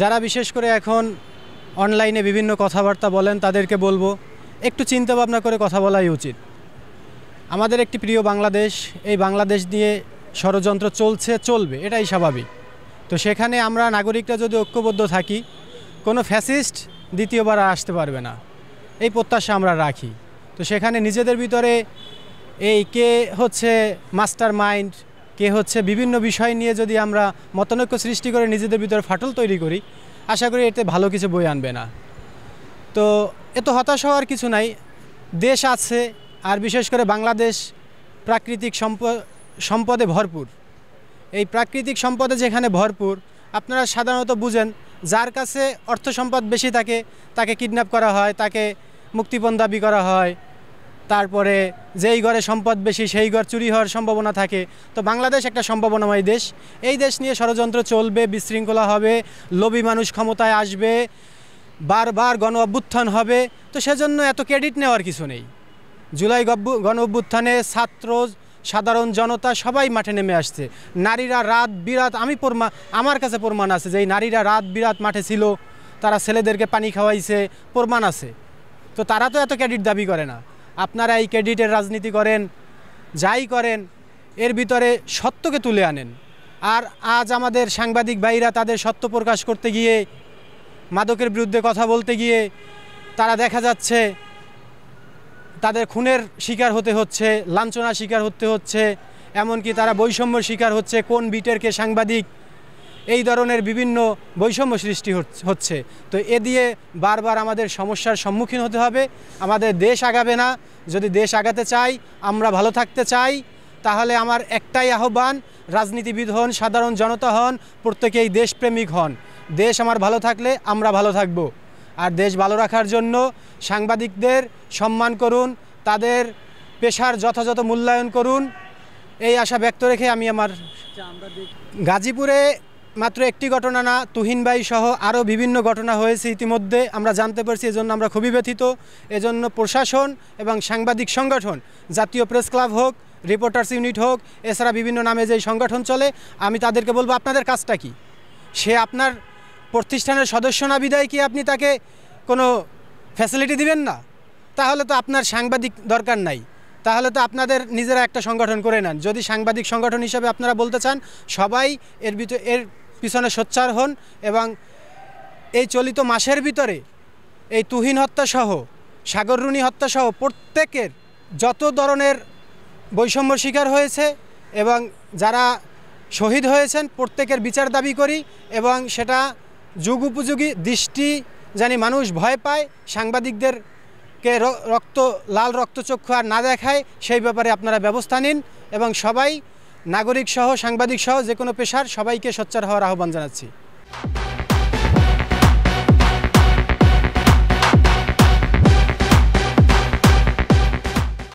যারা বিশেষ করে এখন অনলাইনে বিভিন্ন কথাবার্তা বলেন তাদেরকে বলবো একটু চিন্তা ভাবনা করে কথা বলাই উচিত। আমাদের একটি প্রিয় বাংলাদেশ, এই বাংলাদেশ নিয়ে ষড়যন্ত্র চলবে, এটাই স্বাভাবিক। তো সেখানে আমরা নাগরিকরা যদি ঐক্যবদ্ধ থাকি, কোনো ফ্যাসিস্ট দ্বিতীয়বার আসতে পারবে না, এই প্রত্যাশা আমরা রাখি। তো সেখানে নিজেদের ভিতরে এই কে হচ্ছে মাস্টার মাইন্ড, কে হচ্ছে বিভিন্ন বিষয় নিয়ে যদি আমরা মতানৈক্য সৃষ্টি করে নিজেদের ভিতরে ফাটল তৈরি করি, আশা করি এতে ভালো কিছু বই আনবে না। তো এত হতাশ হওয়ার কিছু নাই, দেশ আছে। আর বিশেষ করে বাংলাদেশ প্রাকৃতিক সম্পদে ভরপুর। এই প্রাকৃতিক সম্পদে যেখানে ভরপুর, আপনারা সাধারণত বুঝেন, যার কাছে অর্থ সম্পদ বেশি থাকে তাকে কিডন্যাপ করা হয়, তাকে মুক্তিপণ দাবি করা হয়। তারপরে যেই ঘরে সম্পদ বেশি সেই ঘর চুরি হওয়ার সম্ভাবনা থাকে। তো বাংলাদেশ একটা সম্ভাবনাময় দেশ। এই দেশ নিয়ে ষড়যন্ত্র চলবে, বিশৃঙ্খলা হবে, লোভী মানুষ ক্ষমতায় আসবে, বারবার গণ অভ্যুত্থান হবে। তো সেজন্য এত ক্রেডিট নেওয়ার কিছু নেই। জুলাই গণ অভ্যুত্থানে ছাত্র, সাধারণ জনতা সবাই মাঠে নেমে আসছে। নারীরা রাত বিরাত, আমার কাছে প্রমাণ আছে যে এই নারীরা রাত বিরাত মাঠে ছিল, তারা ছেলেদেরকে পানি খাওয়াইছে, প্রমাণ আছে। তো তারা তো এত ক্রেডিট দাবি করে না। আপনারা এই ক্রেডিটের রাজনীতি করেন, যাই করেন, এর ভিতরে সত্যকে তুলে আনেন। আর আজ আমাদের সাংবাদিক ভাইরা তাদের সত্য প্রকাশ করতে গিয়ে, মাদকের বিরুদ্ধে কথা বলতে গিয়ে তারা দেখা যাচ্ছে তাদের খুনের শিকার হতে হচ্ছে, লাঞ্ছনার শিকার হতে হচ্ছে, এমনকি তারা বৈষম্যর শিকার হচ্ছে। কোন বিটের কে সাংবাদিক, এই ধরনের বিভিন্ন বৈষম্য সৃষ্টি হচ্ছে। তো এ দিয়ে বারবার আমাদের সমস্যার সম্মুখীন হতে হবে। আমাদের দেশ আগাবে না। যদি দেশ আগাতে চাই, আমরা ভালো থাকতে চাই, তাহলে আমার একটাই আহ্বান, রাজনীতিবিদ হন, সাধারণ জনতা হন, প্রত্যেকেই দেশপ্রেমিক হন। দেশ আমার ভালো থাকলে আমরা ভালো থাকব। আর দেশ ভালো রাখার জন্য সাংবাদিকদের সম্মান করুন, তাদের পেশার যথাযথ মূল্যায়ন করুন, এই আশা ব্যক্ত রেখে আমি আমার গাজীপুরে মাত্র একটি ঘটনা না, তুহিন ভাই সহ আরও বিভিন্ন ঘটনা হয়েছে ইতিমধ্যে আমরা জানতে পারছি। এজন্য আমরা খুবই ব্যথিত। এজন্য প্রশাসন এবং সাংবাদিক সংগঠন, জাতীয় প্রেস ক্লাব হোক, রিপোর্টার্স ইউনিট হোক, এছাড়া বিভিন্ন নামে যেই সংগঠন চলে, আমি তাদেরকে বলবো আপনাদের কাজটা কি? সে আপনার প্রতিষ্ঠানের সদস্য না বিদায় কি আপনি তাকে কোনো ফ্যাসিলিটি দিবেন না? তাহলে তো আপনার সাংবাদিক দরকার নাই। তাহলে তো আপনাদের নিজেরা একটা সংগঠন করে নেন। যদি সাংবাদিক সংগঠন হিসাবে আপনারা বলতে চান, সবাই এর পিছনে সোচ্চার হন এবং এই চলিত মাসের ভিতরে এই তুহিন হত্যাসহ, সাগররুনি হত্যাসহ প্রত্যেকের যত ধরনের বৈষম্য শিকার হয়েছে এবং যারা শহীদ হয়েছেন প্রত্যেকের বিচার দাবি করি এবং সেটা যুগ উপযোগী দৃষ্টি জানি মানুষ ভয় পায়, সাংবাদিকদেরকে লাল রক্তচক্ষু আর না দেখায়, সেই ব্যাপারে আপনারা ব্যবস্থা নিন এবং সবাই নাগরিক সহ, সাংবাদিক সহ যে কোনো পেশার সবাইকে সোচ্চার হওয়ার আহ্বান জানাচ্ছি।